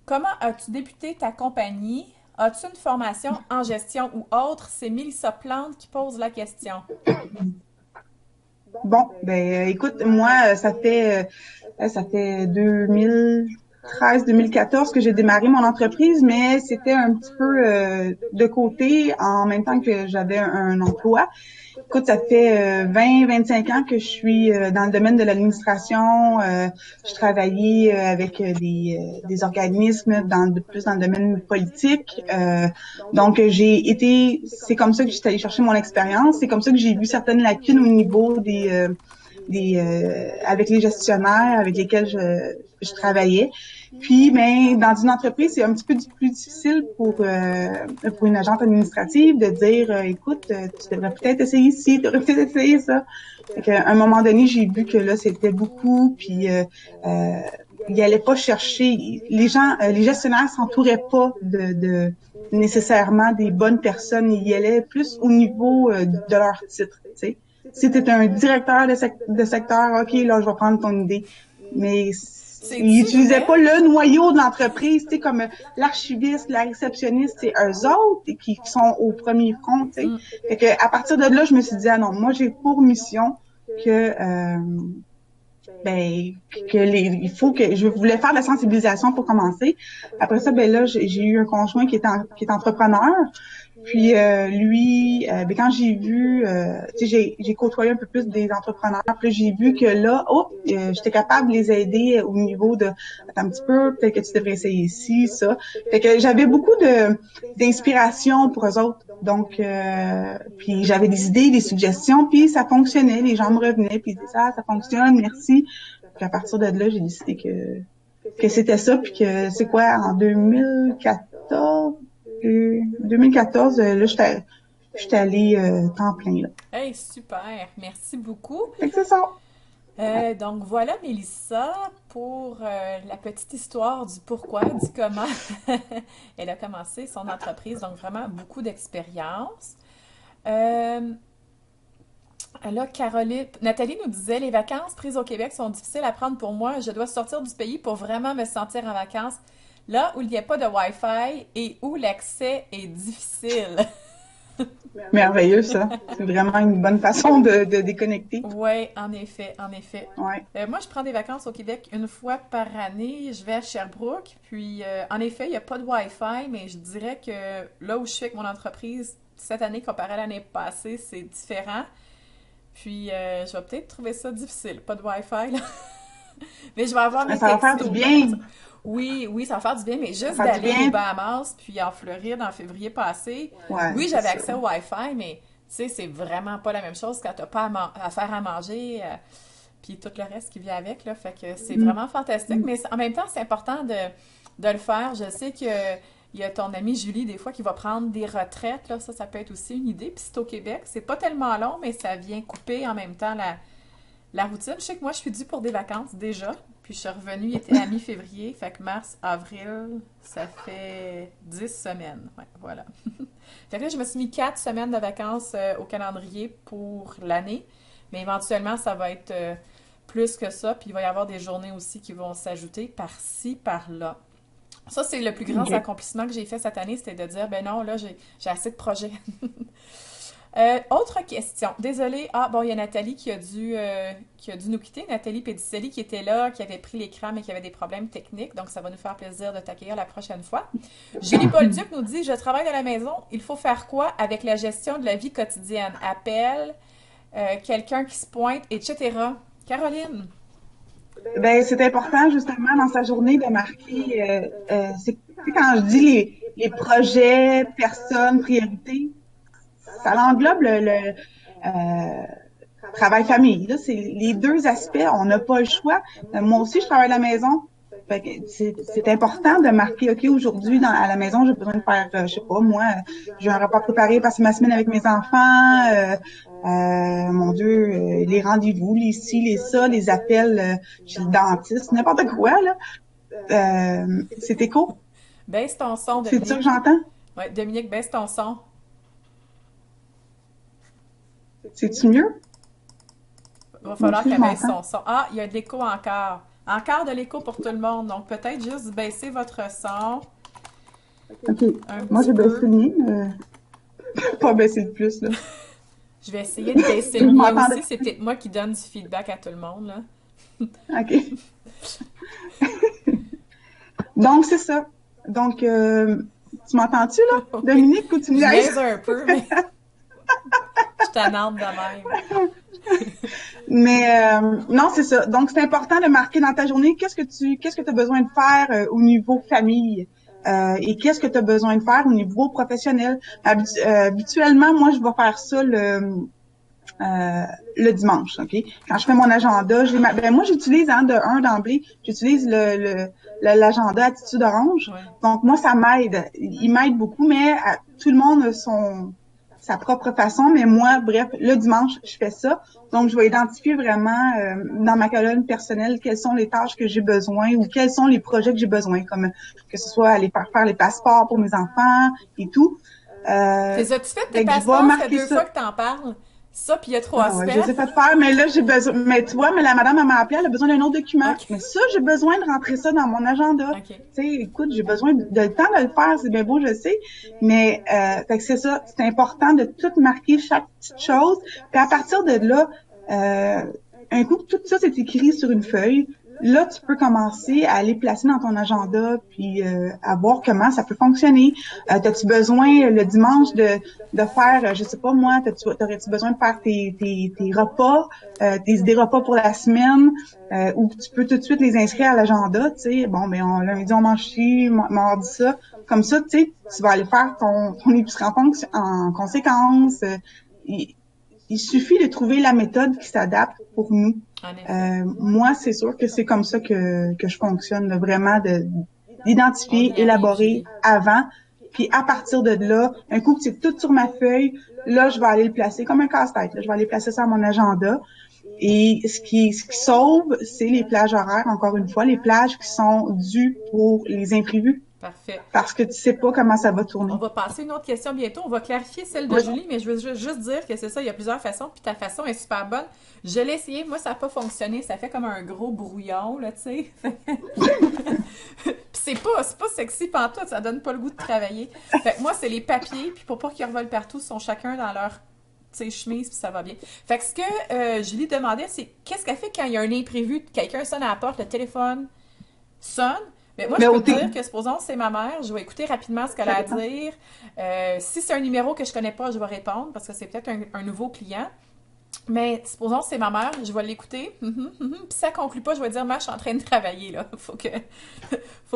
comment as-tu débuté ta compagnie? As-tu une formation en gestion ou autre? C'est Mélissa Plante qui pose la question. Bon, ben écoute, moi, ça fait 2013-2014 que j'ai démarré mon entreprise, mais c'était un petit peu de côté en même temps que j'avais un emploi. Écoute, ça fait 20-25 ans que je suis dans le domaine de l'administration. Je travaillais avec des organismes plus dans le domaine politique. Donc, c'est comme ça que j'étais allée chercher mon expérience. C'est comme ça que j'ai vu certaines lacunes au niveau avec les gestionnaires avec lesquels je travaillais. Puis, mais dans une entreprise, c'est un petit peu plus difficile pour une agente administrative de dire, écoute, tu devrais peut-être essayer ci, tu devrais peut-être essayer ça. Fait qu'à un moment donné, j'ai vu que là, c'était beaucoup, puis ils allaient pas chercher. Les gestionnaires s'entouraient pas de nécessairement des bonnes personnes. Ils y allaient plus au niveau de leur titre, tu sais. Si t'es un directeur de secteur, OK, là, je vais prendre ton idée. Mais ils utilisaient pas le noyau de l'entreprise, tu sais, comme l'archiviste, la réceptionniste, c'est eux autres qui sont au premier front, tu sais. Fait que à partir de là, je me suis dit, ah non, moi, j'ai pour mission que il faut que je voulais faire de la sensibilisation pour commencer. Après ça, ben là, j'ai eu un conjoint qui est entrepreneur. Puis lui, quand j'ai vu, tu sais, j'ai côtoyé un peu plus des entrepreneurs. Puis j'ai vu que là, j'étais capable de les aider au niveau de, attends un petit peu, peut-être que tu devrais essayer ici, ça. Fait que j'avais beaucoup d'inspiration pour eux autres. Donc, puis j'avais des idées, des suggestions, puis ça fonctionnait. Les gens me revenaient, puis ils disaient ça fonctionne, merci. Puis à partir de là, j'ai décidé que c'était ça, puis que c'est quoi en 2014, là, j'étais allée temps plein, là. Hey, super! Merci beaucoup. Fait que c'est ça. Donc voilà, Mélissa, pour la petite histoire du pourquoi, du comment elle a commencé son entreprise. Donc vraiment beaucoup d'expérience. Là, Nathalie nous disait, les vacances prises au Québec sont difficiles à prendre pour moi. Je dois sortir du pays pour vraiment me sentir en vacances. Là où il n'y a pas de Wi-Fi et où l'accès est difficile. Merveilleux, ça. C'est vraiment une bonne façon de déconnecter. Oui, en effet, en effet. Ouais. Moi, je prends des vacances au Québec une fois par année. Je vais à Sherbrooke. Puis, en effet, il n'y a pas de Wi-Fi, mais je dirais que là où je suis avec mon entreprise, cette année comparé à l'année passée, c'est différent. Puis, je vais peut-être trouver ça difficile. Pas de Wi-Fi, là. Mais je vais avoir mes Ça va faire du bien. Oui, ça va faire du bien, mais juste d'aller aux Bahamas, puis en Floride en février passé, oui, j'avais accès au Wi-Fi, mais tu sais, c'est vraiment pas la même chose quand t'as pas à faire à manger, puis tout le reste qui vient avec, là, fait que c'est vraiment fantastique, mais en même temps, c'est important de le faire. Je sais que il y a ton amie Julie, des fois, qui va prendre des retraites, là, ça peut être aussi une idée, puis c'est au Québec, c'est pas tellement long, mais ça vient couper en même temps la routine. Je sais que moi, je suis due pour des vacances déjà. Puis je suis revenue, il était à mi-février. Fait que mars, avril, ça fait 10 semaines. Ouais, voilà. Fait que là, je me suis mis 4 semaines de vacances au calendrier pour l'année. Mais éventuellement, ça va être plus que ça. Puis il va y avoir des journées aussi qui vont s'ajouter par-ci, par-là. Ça, c'est le plus grand accomplissement que j'ai fait cette année, c'était de dire, ben non, là, j'ai assez de projets. Autre question. Désolée. Ah, bon, il y a Nathalie qui a dû nous quitter. Nathalie Pédicelli qui était là, qui avait pris l'écran, mais qui avait des problèmes techniques. Donc, ça va nous faire plaisir de t'accueillir la prochaine fois. Julie Paul-Duc nous dit, je travaille à la maison. Il faut faire quoi avec la gestion de la vie quotidienne? Appel, quelqu'un qui se pointe, etc. Caroline? Ben, c'est important, justement, dans sa journée de marquer, c'est quand je dis les projets, personnes, priorités, ça englobe le travail-famille. Là, c'est les deux aspects. On n'a pas le choix. Moi aussi, je travaille à la maison. Fait que c'est important de marquer, OK, aujourd'hui, à la maison, j'ai besoin de faire, je sais pas, moi, j'ai un repas préparé, passer ma semaine avec mes enfants, mon Dieu, les rendez-vous, les ci, les ça, les appels chez le dentiste, n'importe quoi, là. C'est écho. Baisse ton son, Dominique. C'est ça que j'entends? Oui, Dominique, baisse ton son. C'est-tu mieux? Il va falloir qu'elle baisse son son. Ah, il y a de l'écho encore. Encore de l'écho pour tout le monde. Donc, peut-être juste baisser votre son. OK. Moi, j'ai baissé le mien. Pas baisser le plus, là. Je vais essayer de baisser le mien aussi. C'est peut-être moi qui donne du feedback à tout le monde, là. OK. Donc, c'est ça. Donc, tu m'entends-tu, là, Dominique, ou tu me laisses? Je un peu, mais... Je t'annonce de même. Mais non, c'est ça. Donc, c'est important de marquer dans ta journée qu'est-ce que tu as besoin de faire au niveau famille et qu'est-ce que tu as besoin de faire au niveau professionnel. Habituellement, moi, je vais faire ça le dimanche, OK? Quand je fais mon agenda, moi, j'utilise d'emblée, j'utilise l'agenda Attitude Orange. Ouais. Donc, moi, ça m'aide. Il m'aide beaucoup, mais tout le monde a sa propre façon, mais moi, bref, le dimanche, je fais ça. Donc, je vais identifier vraiment dans ma colonne personnelle quelles sont les tâches que j'ai besoin ou quels sont les projets que j'ai besoin, comme que ce soit aller faire les passeports pour mes enfants et tout. As-tu fait tes passeports? Ça fait 2 fois que t'en parles. Ça, puis il y a 3 Ah ouais, je semaines. sais pas de faire, mais là, j'ai besoin, mais tu vois, mais la madame, elle m'a appelé, elle a besoin d'un autre document. OK. Mais ça, j'ai besoin de rentrer ça dans mon agenda. OK. Tu sais, écoute, j'ai besoin de le temps de le faire, c'est bien beau, je sais. Mais, fait que c'est ça, c'est important de tout marquer chaque petite chose. Puis à partir de là, un coup que tout ça c'est écrit sur une feuille, là, tu peux commencer à aller placer dans ton agenda, puis à voir comment ça peut fonctionner. T'as-tu besoin le dimanche de faire, je sais pas moi, t'aurais-tu besoin de faire tes repas, tes idées repas pour la semaine, ou tu peux tout de suite les inscrire à l'agenda, tu sais, bon, ben lundi on mange ci, mardi ça, comme ça, tu sais, tu vas aller faire ton épicerie en conséquence. Il suffit de trouver la méthode qui s'adapte pour nous. En effet. Moi, c'est sûr que c'est comme ça que je fonctionne, là, vraiment On d'identifier, y arrive, élaborer Julie. avant, puis à partir de là, un coup que c'est tout sur ma feuille, là, je vais aller le placer comme un casse-tête. Là, je vais aller placer ça à mon agenda. Et ce qui sauve, c'est les plages horaires, encore une fois, les plages qui sont dues pour les imprévus, Parfait. parce que tu sais pas comment ça va tourner. On va passer à une autre question bientôt. On va clarifier celle de Oui. Julie, mais je veux juste dire que c'est ça, il y a plusieurs façons, puis ta façon est super bonne. Je l'ai essayé, moi ça n'a pas fonctionné, ça fait comme un gros brouillon, là, tu sais. Puis c'est pas sexy pantoute, ça donne pas le goût de travailler. Fait que moi, c'est les papiers, puis pour pas qu'ils revolent partout, ils sont chacun dans leur, tu sais, chemise, puis ça va bien. Fait que ce que Julie demandait, c'est qu'est-ce qu'elle fait quand il y a un imprévu, quelqu'un sonne à la porte, le téléphone sonne. Mais moi, je Mais peux au te dire que, supposons, c'est ma mère, je vais écouter rapidement ce qu'elle a à dire. Si c'est un numéro que je connais pas, je vais répondre parce que c'est peut-être un nouveau client. Mais supposons c'est ma mère, je vais l'écouter. Puis si ça conclut pas, je vais dire, je suis en train de travailler, là. Faut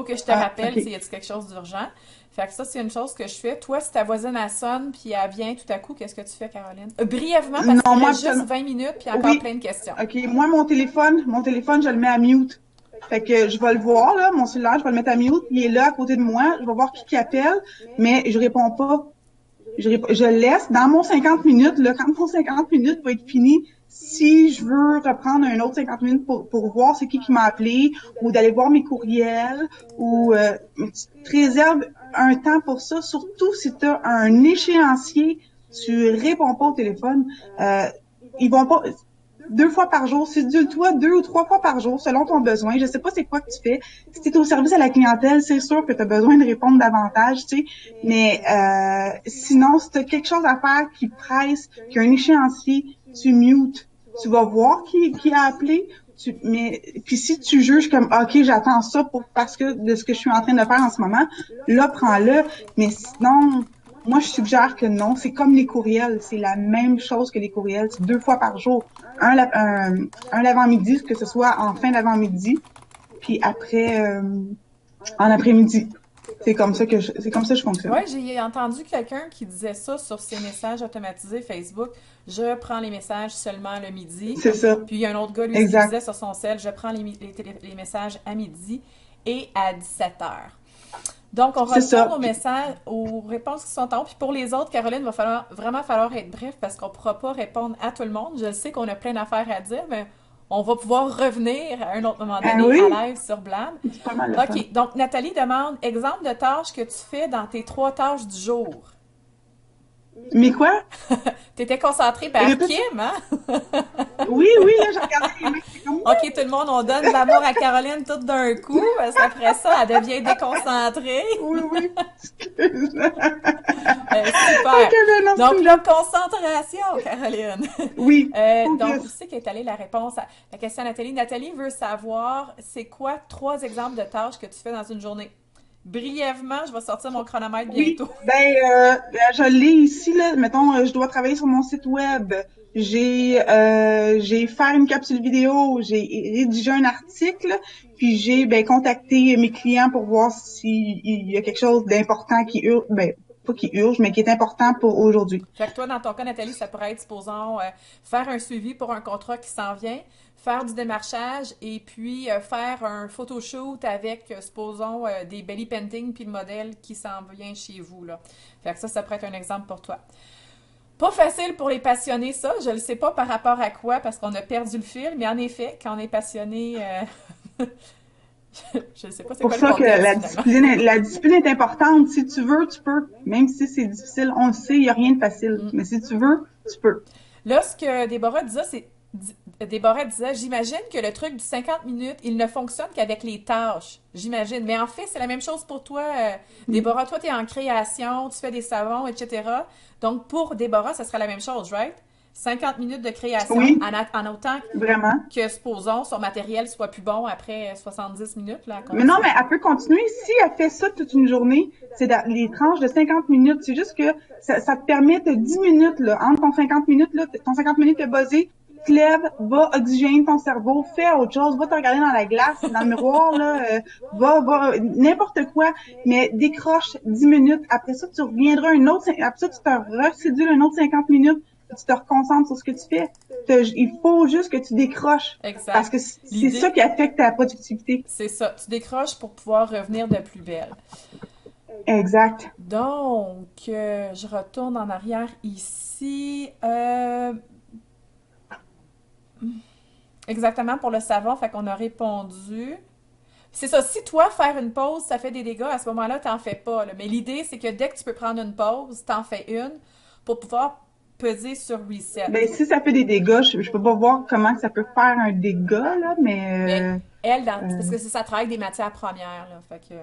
que je te rappelle OK. s'il y a quelque chose d'urgent. Fait que ça, c'est une chose que je fais. Toi, si ta voisine, elle sonne, puis elle vient tout à coup, qu'est-ce que tu fais, Caroline? Brièvement, parce Non, qu'il moi, reste juste 20 minutes, puis encore oui. plein de questions. OK. Moi, mon téléphone, je le mets à mute. Fait que je vais le voir, là, mon cellulaire, je vais le mettre à mute. Il est là, à côté de moi. Je vais voir qui appelle, mais je réponds pas. Je laisse dans mon 50 minutes, là, quand mon 50 minutes va être fini, si je veux reprendre un autre 50 minutes pour voir c'est qui m'a appelé, ou d'aller voir mes courriels, ou tu te réserves un temps pour ça, surtout si tu as un échéancier, tu réponds pas au téléphone. Ils vont pas 2 fois par jour, c'est toi 2 ou 3 fois par jour, selon ton besoin. Je sais pas c'est quoi que tu fais. Si tu es au service à la clientèle, c'est sûr que tu as besoin de répondre davantage, tu sais. Mais sinon, si tu as quelque chose à faire qui presse, qui a un échéancier, tu mutes. Tu vas voir qui a appelé. Mais puis si tu juges comme OK, j'attends ça parce que de ce que je suis en train de faire en ce moment, là prends-le. Mais sinon, moi, je suggère que non. C'est comme les courriels. C'est la même chose que les courriels. C'est 2 fois par jour. Un l'avant-midi, que ce soit en fin d'avant-midi, puis après, en après-midi. C'est comme ça que je fonctionne. Ouais, j'ai entendu quelqu'un qui disait ça sur ses messages automatisés Facebook. Je prends les messages seulement le midi. C'est ça. Puis il y a un autre gars, lui, qui Exact. disait sur son cell, je prends les messages à midi et à 17h. Donc, on C'est ça. retourne aux messages, aux réponses qui sont en haut. Puis pour les autres, Caroline, il va vraiment falloir être bref parce qu'on ne pourra pas répondre à tout le monde. Je sais qu'on a plein d'affaires à dire, mais on va pouvoir revenir à un autre moment donné Oui, à live sur Blab. c'est pas mal le fun. OK, donc Nathalie demande exemple de tâches que tu fais dans tes 3 tâches du jour. Mais quoi? T'étais concentrée par Répète. Kim, hein? Oui, là, j'ai regardé les mains. C'est comme, OK, tout le monde, on donne de l'amour à Caroline tout d'un coup, parce qu'après ça, elle devient déconcentrée. oui. Excuse. Super. Ok, ben non, Donc, c'est- la concentration, Caroline. Oui. Donc, Focus. où c'est qu'est allée la réponse à la question à Nathalie? Nathalie veut savoir, c'est quoi 3 exemples de tâches que tu fais dans une journée? Brièvement, je vais sortir mon chronomètre Oui, bientôt. je l'ai ici, là. Mettons, je dois travailler sur mon site web. J'ai faire une capsule vidéo, j'ai rédigé un article, puis j'ai contacté mes clients pour voir s'il y a quelque chose d'important qui urge, pas qui urge, mais qui est important pour aujourd'hui. Fait que toi, dans ton cas, Nathalie, ça pourrait être, supposons, faire un suivi pour un contrat qui s'en vient, faire du démarchage et puis faire un photoshoot avec, supposons, des belly painting puis le modèle qui s'en vient chez vous, là. Fait que ça pourrait être un exemple pour toi. Pas facile pour les passionnés, ça. Je ne sais pas par rapport à quoi, parce qu'on a perdu le fil, mais en effet, quand on est passionné, je ne sais pas c'est Pour quoi le ça que contexte, finalement. la discipline est importante. Si tu veux, tu peux. Même si c'est difficile, on le sait, il n'y a rien de facile. Mm. Mais si tu veux, tu peux. Là, ce que Déborah disait, j'imagine que le truc du 50 minutes, il ne fonctionne qu'avec les tâches. J'imagine. Mais en fait, c'est la même chose pour toi, Déborah. Toi, tu es en création, tu fais des savons, etc. Donc, pour Déborah, ça serait la même chose, right? 50 minutes de création, Oui, en autant vraiment. que, supposons, son matériel soit plus bon après 70 minutes, là, Mais non, continue. mais elle peut continuer. Si elle fait ça toute une journée, c'est les tranches de 50 minutes. C'est juste que ça te permet de 10 minutes, là, entre ton 50 minutes, là, ton 50 minutes est buzzé, tu te lèves, va oxygéner ton cerveau, fais autre chose, va te regarder dans la glace, dans le miroir, là, va, n'importe quoi, mais décroche 10 minutes. Après ça, tu reviendras après ça, tu te recédules un autre 50 minutes, tu te reconcentres sur ce que tu fais. Il faut juste que tu décroches. Parce Exact. que c'est ça L'idée, qui affecte ta productivité. c'est ça. Tu décroches pour pouvoir revenir de plus belle. Exact. Donc, je retourne en arrière ici. Exactement pour le savon, fait qu'on a répondu. C'est ça, si toi, faire une pause, ça fait des dégâts, à ce moment-là, t'en fais pas, là. Mais l'idée, c'est que dès que tu peux prendre une pause, t'en fais une pour pouvoir peser sur reset. Ben, si ça fait des dégâts, je peux pas voir comment ça peut faire un dégât, là, Mais mais elle, parce euh, que c'est ça travaille avec des matières premières, là. Fait que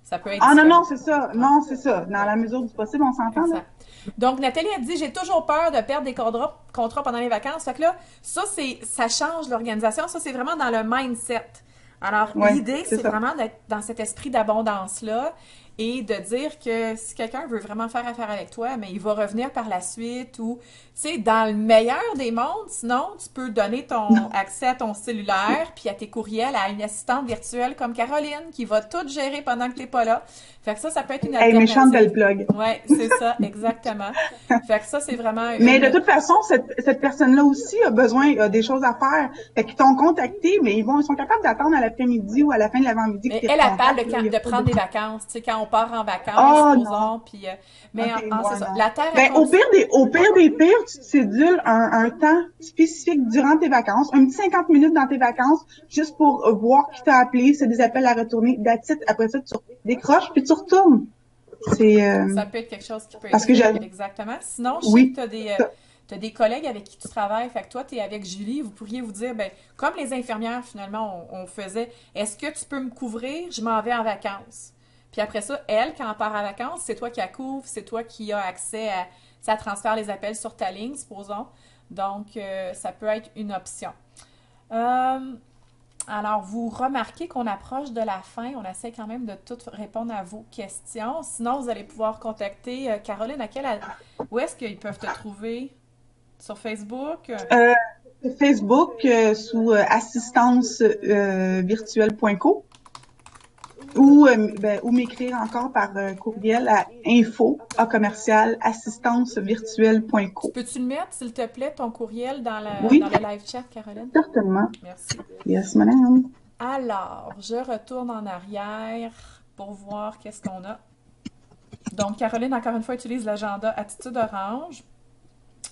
ça peut être ah non, différent. non, c'est ça. Ouais. Non, c'est ça. Dans la mesure du possible, on s'entend, là. Exact. Donc, Nathalie a dit, j'ai toujours peur de perdre des contrats pendant les vacances. Fait que là, ça change l'organisation. Ça, c'est vraiment dans le mindset. Alors, Ouais, l'idée, c'est c'est ça. vraiment d'être dans cet esprit d'abondance-là et de dire que si quelqu'un veut vraiment faire affaire avec toi, mais il va revenir par la suite ou, tu sais, dans le meilleur des mondes, sinon, tu peux donner ton accès à ton cellulaire puis à tes courriels à une assistante virtuelle comme Caroline qui va tout gérer pendant que t'es pas là. Fait que ça peut être une Hey, méchante alternative. belle plug. Ouais, c'est ça, exactement. Fait que ça, c'est vraiment Mais de une... toute façon, cette personne-là aussi a des choses à faire. Fait qu'ils t'ont contacté, mais ils sont capables d'attendre à l'après-midi ou à la fin de l'avant-midi que Mais tu elle parle recontactes, là. Il y a de pas de... prendre des vacances, tu sais, quand on part en vacances, Oh non. supposons, puis... mais OK, c'est ouais, ça. non. La Terre, elle Ben, fonctionne... au pire des pires, tu te cédules un temps spécifique durant tes vacances, un petit 50 minutes dans tes vacances, juste pour voir qui t'a appelé, c'est des appels à retourner. That's it. Après ça, tu décroches puis tu retournes. C'est, Ça peut être quelque chose qui peut être parce que fait, j'avais, exactement. Sinon, je sais que oui, t'as des collègues avec qui tu travailles, fait que toi, t'es avec Julie, vous pourriez vous dire, ben, comme les infirmières, finalement, on faisait, est-ce que tu peux me couvrir? Je m'en vais en vacances. Puis après ça, elle, quand elle part en vacances, c'est toi qui la couvre, c'est toi qui as accès à, ça transfère les appels sur ta ligne, supposons. Donc, ça peut être une option. Euh, alors, vous remarquez qu'on approche de la fin. On essaie quand même de tout répondre à vos questions. Sinon, vous allez pouvoir contacter Caroline. Où est-ce qu'ils peuvent te trouver? Sur Facebook? euh, Facebook sous assistance virtuelle.co ou m'écrire encore par courriel à info à commercial assistancevirtuelle.co. Peux-tu le mettre, s'il te plaît, ton courriel Oui, dans le live chat, Caroline? certainement. Merci. Yes, madame. Alors, je retourne en arrière pour voir qu'est-ce qu'on a. Donc, Caroline, encore une fois, utilise l'agenda Attitude Orange.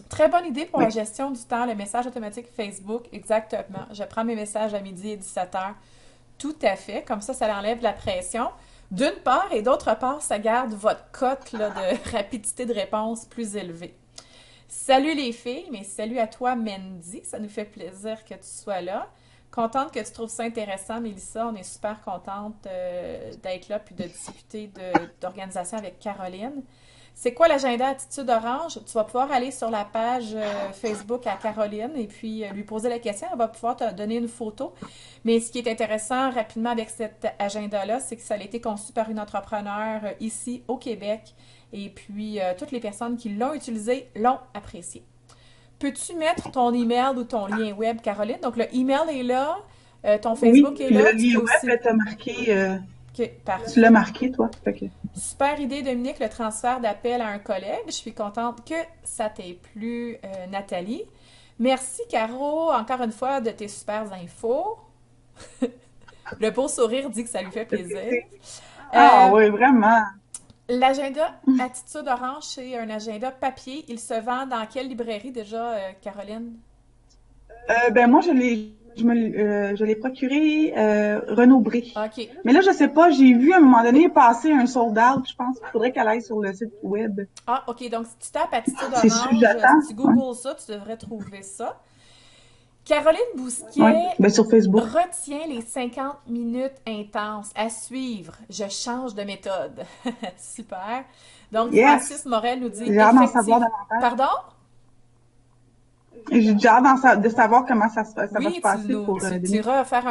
Très bonne idée pour la Oui. gestion du temps, le message automatique Facebook, exactement. Je prends mes messages à midi et 17h. Tout à fait. Comme ça enlève la pression. D'une part, et d'autre part, ça garde votre cote là, de rapidité de réponse plus élevée. Salut les filles, mais salut à toi, Mandy. Ça nous fait plaisir que tu sois là. Contente que tu trouves ça intéressant, Mélissa. On est super contente d'être là puis de discuter d'organisation avec Caroline. C'est quoi l'agenda Attitude Orange? Tu vas pouvoir aller sur la page Facebook à Caroline et puis lui poser la question. Elle va pouvoir te donner une photo. Mais ce qui est intéressant rapidement avec cet agenda-là, c'est que ça a été conçu par une entrepreneure ici au Québec. Et puis, toutes les personnes qui l'ont utilisé l'ont apprécié. Peux-tu mettre ton email ou ton lien web, Caroline? Donc, le email est là, ton Oui, Facebook est puis le là. Tu lien peux web, aussi... t'as marqué, OK, tu l'as parfait. marqué, toi. Fait que, Super idée, Dominique, le transfert d'appel à un collègue. Je suis contente que ça t'ait plu, Nathalie. Merci, Caro, encore une fois, de tes super infos. Le beau sourire dit que ça lui fait plaisir. ah Euh, oui, vraiment. L'agenda Attitude Orange, c'est un agenda papier. Il se vend dans quelle librairie déjà, Caroline? Ben moi, je l'ai je l'ai procuré Renaud Bré. OK. Mais là, je sais pas, j'ai vu à un moment donné passer un sold out. Je pense qu'il faudrait qu'elle aille sur le site web. Ah, OK. Donc, si tu tapes attitude C'est celui que orange, j'attends. si tu Ouais. googles ça, tu devrais trouver ça. Caroline Ouais. Bousquet Ben, sur Facebook. retient les 50 minutes intenses à suivre. Je change de méthode. Super. Donc, Yes! Francis Morel nous dit J'ai hâte d'en savoir effectivement. davantage. Pardon? Et j'ai déjà hâte de savoir comment ça va se Oui, tu passer nous, pour tu Dominique. iras faire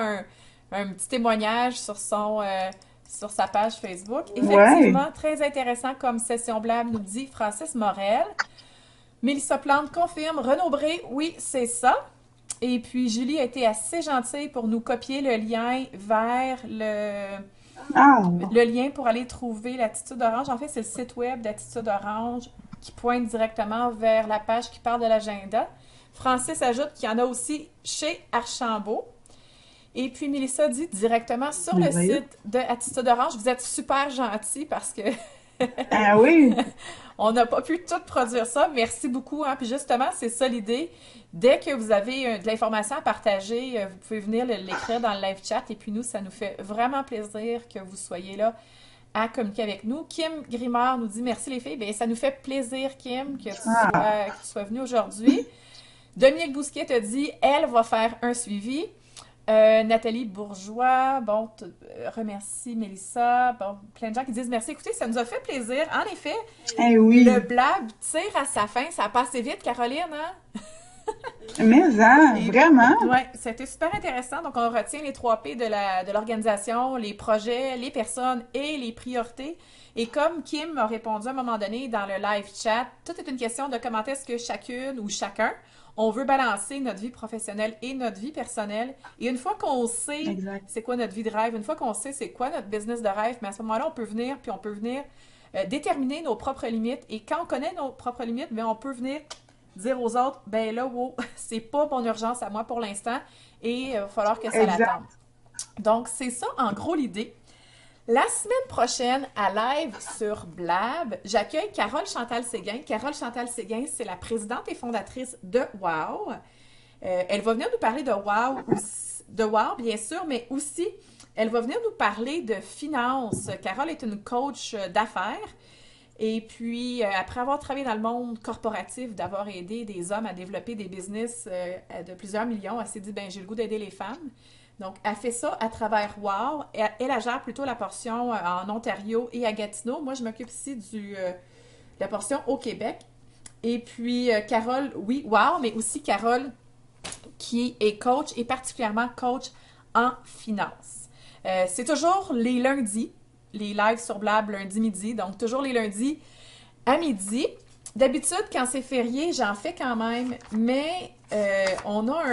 un petit témoignage sur sa page Facebook. Ouais. Effectivement, très intéressant comme session blab, nous dit Francis Morel. Mélissa Plante confirme. Renaud Bré, oui, c'est ça. Et puis, Julie a été assez gentille pour nous copier le lien vers Ah, le lien pour aller trouver l'Attitude Orange. En fait, c'est le site web d'Attitude Orange qui pointe directement vers la page qui parle de l'agenda. Francis ajoute qu'il y en a aussi chez Archambault. Et puis, Mélissa dit directement sur le merveilleux. site de Attitude Orange, vous êtes super gentil parce que Ah oui, on n'a pas pu tout produire ça. Merci beaucoup. Hein. Puis justement, c'est ça l'idée. Dès que vous avez de l'information à partager, vous pouvez venir l'écrire dans le live chat. Et puis nous, ça nous fait vraiment plaisir que vous soyez là à communiquer avec nous. Kim Grimard nous dit merci les filles. Bien, ça nous fait plaisir, Kim, que tu sois venue aujourd'hui. Dominique Bousquet te dit, elle va faire un suivi. Nathalie Bourgeois, bon, remercie Mélissa, bon, plein de gens qui disent merci. Écoutez, ça nous a fait plaisir. En effet, eh oui. le blab tire à sa fin. Ça a passé vite, Caroline, hein? Mais vraiment. Ouais, c'était super intéressant. Donc, on retient les 3 P de l'organisation, les projets, les personnes et les priorités. Et comme Kim a répondu à un moment donné dans le live chat, tout est une question de comment est-ce que chacune ou chacun on veut balancer notre vie professionnelle et notre vie personnelle. Et une fois qu'on sait c'est quoi notre vie de rêve, une fois qu'on sait c'est quoi notre business de rêve, mais à ce moment-là, on peut venir déterminer nos propres limites. Et quand on connaît nos propres limites, bien, on peut venir dire aux autres, ben là, wow, c'est pas mon urgence à moi pour l'instant et il va falloir que ça l'attende. Donc, c'est ça, en gros, l'idée. La semaine prochaine, à live sur Blab, j'accueille Carole Chantal Séguin. Carole Chantal Séguin, c'est la présidente et fondatrice de WOW. Elle va venir nous parler de WOW, bien sûr, mais aussi, elle va venir nous parler de finances. Carole est une coach d'affaires. Et puis, après avoir travaillé dans le monde corporatif, d'avoir aidé des hommes à développer des business de plusieurs millions, elle s'est dit, ben j'ai le goût d'aider les femmes. Donc, elle fait ça à travers WOW. Elle gère plutôt la portion en Ontario et à Gatineau. Moi, je m'occupe ici de la portion au Québec. Et puis, Carole, oui, WOW, mais aussi Carole, qui est coach et particulièrement coach en finance. C'est toujours les lundis, les lives sur Blab lundi midi, donc toujours les lundis à midi. D'habitude, quand c'est férié, j'en fais quand même, mais on a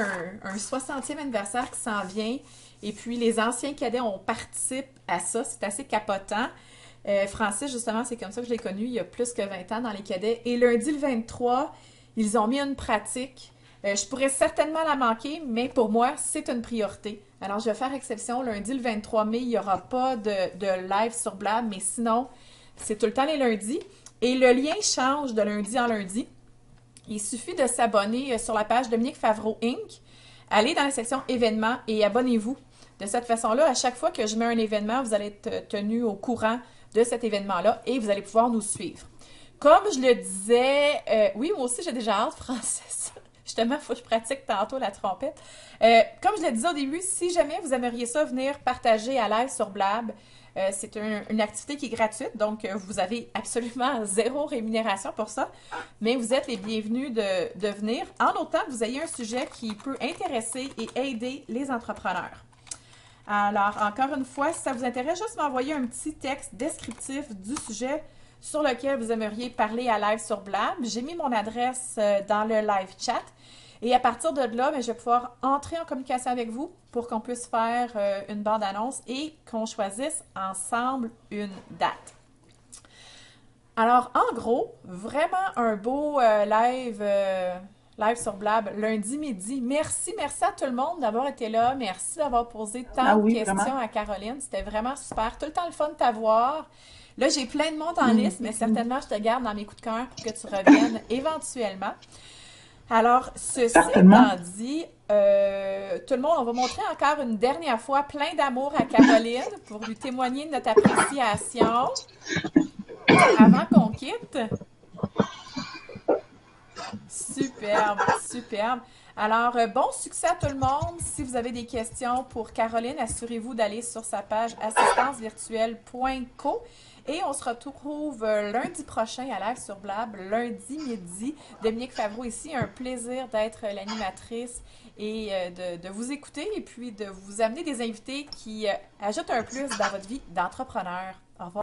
un 60e anniversaire qui s'en vient, et puis les anciens cadets, on participe à ça, c'est assez capotant. Francis, justement, c'est comme ça que je l'ai connu il y a plus que 20 ans dans les cadets, et lundi le 23, ils ont mis une pratique. Je pourrais certainement la manquer, mais pour moi, c'est une priorité. Alors, je vais faire exception. Lundi, le 23 mai, il n'y aura pas de live sur Blab, mais sinon, c'est tout le temps les lundis. Et le lien change de lundi en lundi. Il suffit de s'abonner sur la page Dominique Favreau Inc. Allez dans la section événements et abonnez-vous. De cette façon-là, à chaque fois que je mets un événement, vous allez être tenu au courant de cet événement-là et vous allez pouvoir nous suivre. Comme je le disais, oui, moi aussi j'ai déjà hâte, Francis. Justement, il faut que je pratique tantôt la trompette. Comme je le disais au début, si jamais vous aimeriez ça venir partager à live sur Blab, c'est une activité qui est gratuite, donc vous avez absolument zéro rémunération pour ça, mais vous êtes les bienvenus de venir, en autant que vous ayez un sujet qui peut intéresser et aider les entrepreneurs. Alors, encore une fois, si ça vous intéresse, juste m'envoyer un petit texte descriptif du sujet sur lequel vous aimeriez parler à live sur Blab. J'ai mis mon adresse dans le live chat. Et à partir de là, je vais pouvoir entrer en communication avec vous pour qu'on puisse faire une bande-annonce et qu'on choisisse ensemble une date. Alors, en gros, vraiment un beau live sur Blab lundi midi. Merci à tout le monde d'avoir été là. Merci d'avoir posé tant de questions vraiment à Caroline. C'était vraiment super. Tout le temps le fun de t'avoir. Là, j'ai plein de monde en liste, mais certainement, je te garde dans mes coups de cœur pour que tu reviennes éventuellement. Alors, ceci Certainement. étant dit, tout le monde, on va montrer encore une dernière fois plein d'amour à Caroline pour lui témoigner de notre appréciation avant qu'on quitte. Superbe, superbe. Alors, bon succès à tout le monde. Si vous avez des questions pour Caroline, assurez-vous d'aller sur sa page assistancevirtuelle.co et on se retrouve lundi prochain à Live sur Blab, lundi midi. Dominique Favreau ici, un plaisir d'être l'animatrice et de vous écouter et puis de vous amener des invités qui ajoutent un plus dans votre vie d'entrepreneur.